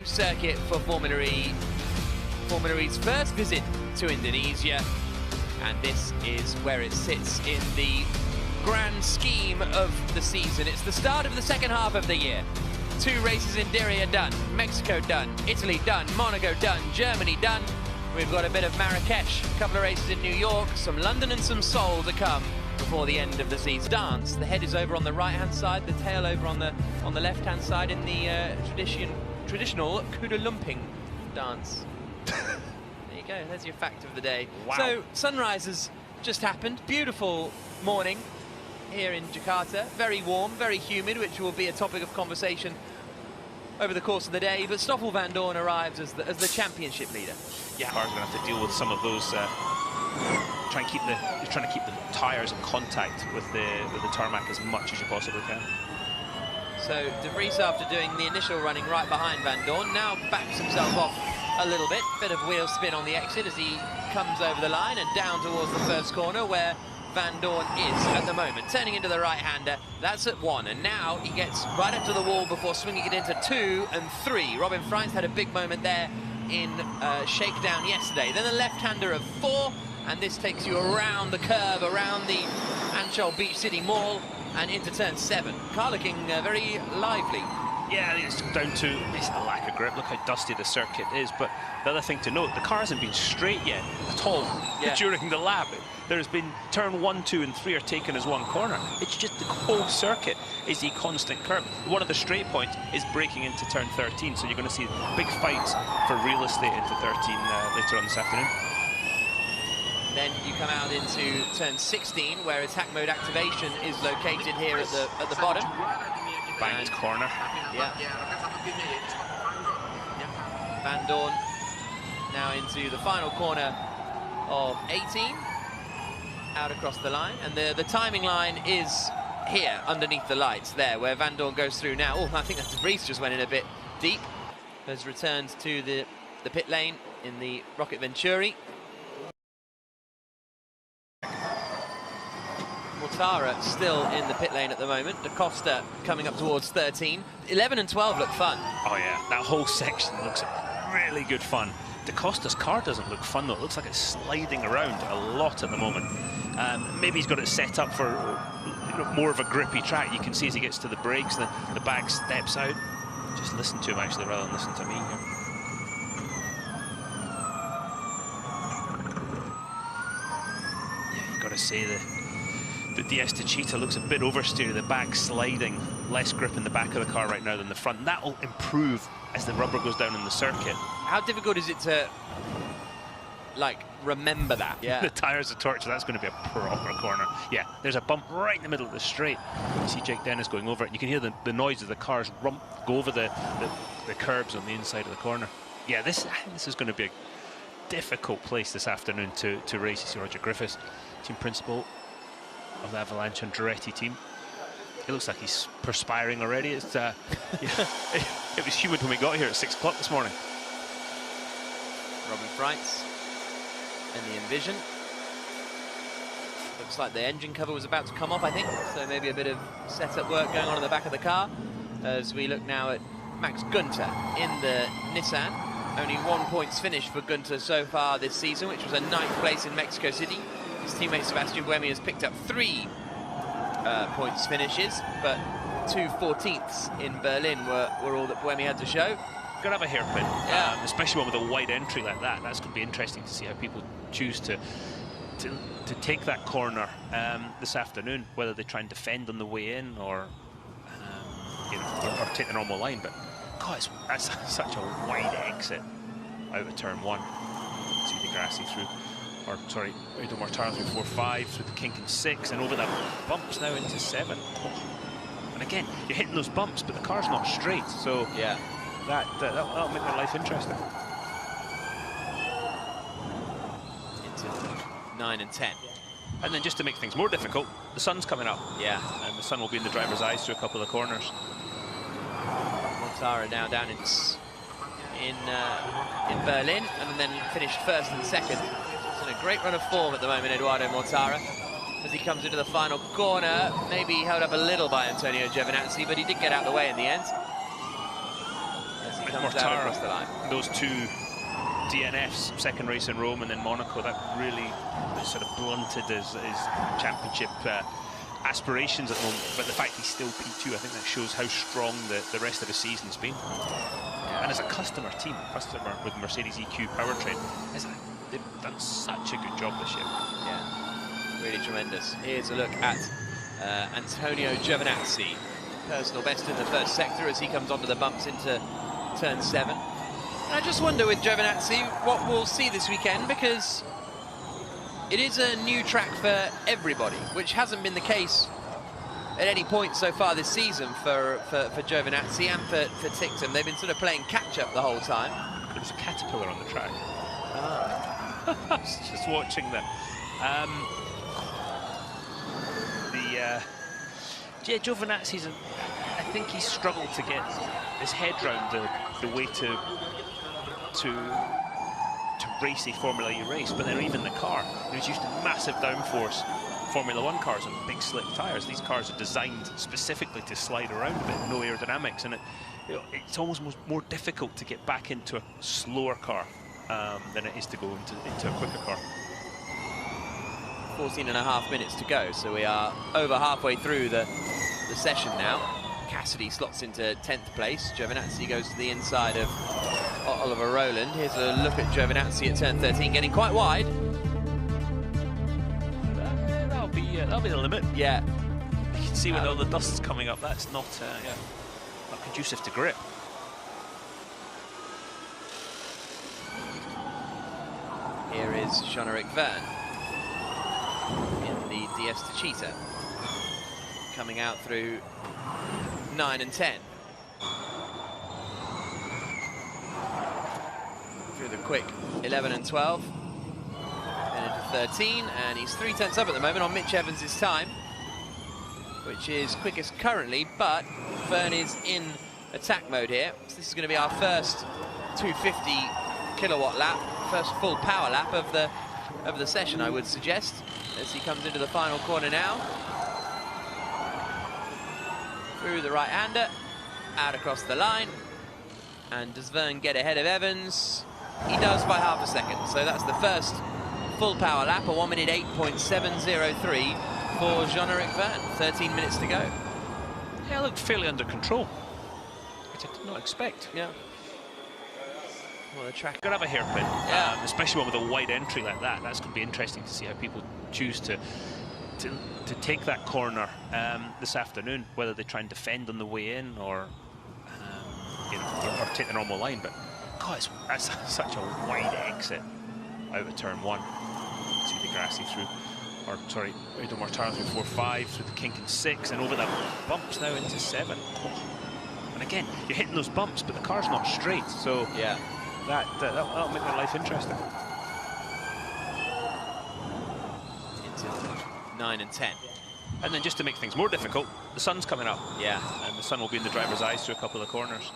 Circuit for Formula E. Formula E's first visit to Indonesia, and this is where it sits in the grand scheme of the season. It's the start of the second half of the year. 2 races in Diriyah done, Mexico done, Italy done, Monaco done, Germany done. We've got a bit of Marrakesh, a couple of races in New York, some London and some Seoul to come before the end of the season. Dance, the head is over on the right-hand side, the tail over on the left-hand side in the traditional Kuda Lumping dance. There you go, there's your fact of the day. Wow. So, sunrise has just happened. Beautiful morning here in Jakarta. Very warm, very humid, which will be a topic of conversation over the course of the day. But Stoffel Vandoorne arrives as the championship leader. Yeah, cars are going to have to deal with some of those. Trying to keep the tyres in contact with the tarmac as much as you possibly can. So De Vries, after doing the initial running right behind Vandoorne, now backs himself off a little bit. Bit of wheel spin on the exit as he comes over the line and down towards the first corner where Vandoorne is at the moment. Turning into the right-hander, that's at 1, and now he gets right up to the wall before swinging it into 2 and 3. Robin Freins had a big moment there in shakedown yesterday. Then a left-hander of 4, and this takes you around the curve, around the Ancol Beach City Mall, and into turn 7. Car looking very lively. Yeah, it's down to a lack of grip. Look how dusty the circuit is. But the other thing to note, the car hasn't been straight yet at all during the lap. There's been turn 1, 2, and 3 are taken as one corner. It's just the whole circuit is a constant curve. One of the straight points is breaking into turn 13, so you're going to see big fights for real estate into 13 later on this afternoon. Then you come out into turn 16, where attack mode activation is located here at the bottom. Banked corner. Yeah. Vandoorne now into the final corner of 18, out across the line, and the timing line is here underneath the lights there, where Vandoorne goes through now. Oh, I think that De Vries just went in a bit deep. Has returned to the pit lane in the Rocket Venturi. Mortara still in the pit lane at the moment. Da Costa coming up towards 13. 11 and 12 look fun. Oh yeah, that whole section looks really good fun. Da Costa's car doesn't look fun though. It looks like it's sliding around a lot at the moment. Maybe he's got it set up for more of a grippy track. You can see as he gets to the brakes, the bag steps out. Just listen to him actually rather than listen to me here. Yeah, you've got to say the Estachita looks a bit oversteery, the back sliding, less grip in the back of the car right now than the front. That will improve as the rubber goes down in the circuit. How difficult is it to, like, remember that? Yeah. The tyres of torture, that's going to be a proper corner. Yeah, there's a bump right in the middle of the straight. You see Jake Dennis going over it, and you can hear the noise of the cars go over the curbs on the inside of the corner. Yeah, I think this is going to be a difficult place this afternoon to race. You see Roger Griffiths, team principal of the Avalanche Andretti team. It looks like he's perspiring already. It's yeah, it was humid when we got here at 6 o'clock this morning. Robin Freins and the Envision. Looks like the engine cover was about to come off, I think, so maybe a bit of setup work going on in the back of the car. As we look now at Max Günther in the Nissan. Only 1 points finished for Günther so far this season, which was a 9th place in Mexico City. His teammate Sebastian Buemi has picked up 3 points finishes, but 2 14ths in Berlin were all that Buemi had to show. Gonna have a hairpin, especially one with a wide entry like that. That's going to be interesting to see how people choose to take that corner this afternoon. Whether they try and defend on the way in, or or take the normal line. But God, that's such a wide exit out of turn 1. See the Grassy through. Or sorry, Edo Mortara through 4, 5, through the kink in 6, and over the bumps now into 7. Oh. And again, you're hitting those bumps, but the car's not straight, so yeah, that'll make their life interesting. Into 9 and 10. And then just to make things more difficult, the sun's coming up. Yeah. And the sun will be in the driver's eyes through a couple of corners. Mortara now down in Berlin, and then finished 1st and 2nd. In a great run of form at the moment, Eduardo Mortara. As he comes into the final corner, maybe held up a little by Antonio Giovinazzi, but he did get out of the way in the end. comes out across the line. Those two DNFs, second race in Rome and then Monaco, that really sort of blunted his championship aspirations at the moment. But the fact he's still P2, I think that shows how strong the rest of the season's been. Yeah. And as a customer with Mercedes EQ powertrain, they've done such a good job this year. Yeah, really tremendous. Here's a look at Antonio Giovinazzi. Personal best in the first sector as he comes onto the bumps into turn 7. And I just wonder with Giovinazzi what we'll see this weekend, because it is a new track for everybody, which hasn't been the case at any point so far this season for Giovinazzi and for Ticktum. They've been sort of playing catch-up the whole time. There was a caterpillar on the track. Ah. I was just watching that. Yeah, Giovinazzi's, I think he's struggled to get his head round the way to race a Formula E race, but then even the car. He's used to massive downforce Formula 1 cars on big slick tyres. These cars are designed specifically to slide around a bit, no aerodynamics, and it's almost more difficult to get back into a slower car than it is to go into a quicker car. 14.5 minutes to go, so we are over halfway through the session now. Cassidy slots into 10th place. Giovinazzi goes to the inside of Oliver Rowland. Here's a look at Giovinazzi at turn 13, getting quite wide. That'll be the limit. Yeah. You can see when all the dust's coming up, that's not conducive to grip. Here is Jean-Eric Verne in the DS Techeetah, coming out through 9 and 10. Through the quick 11 and 12. And into 13, and he's 3 tenths up at the moment on Mitch Evans' time, which is quickest currently, but Verne is in attack mode here. So this is going to be our first 250 kilowatt lap, first full power lap of the session, I would suggest, as he comes into the final corner now. Through the right-hander, out across the line. And does Verne get ahead of Evans? He does by half a second. So that's the first full power lap, a 1 minute 8.703 for Jean-Eric Verne. 13 minutes to go. Yeah, looked fairly under control, which I did not expect. Yeah. Well, the track could have a hairpin, yeah. Especially one with a wide entry like that. That's going to be interesting to see how people choose to take that corner this afternoon, whether they try and defend on the way in or or take the normal line. But God, that's such a wide exit out of turn 1. See the Grassy through, or sorry, Edo Mortara through 4-5, through the kink in 6, and over the bumps now into 7. Oh. And again, you're hitting those bumps, but the car's not straight, so yeah, that'll make their life interesting. Into 9 and 10. And then just to make things more difficult, the sun's coming up. Yeah. And the sun will be in the driver's eyes through a couple of corners.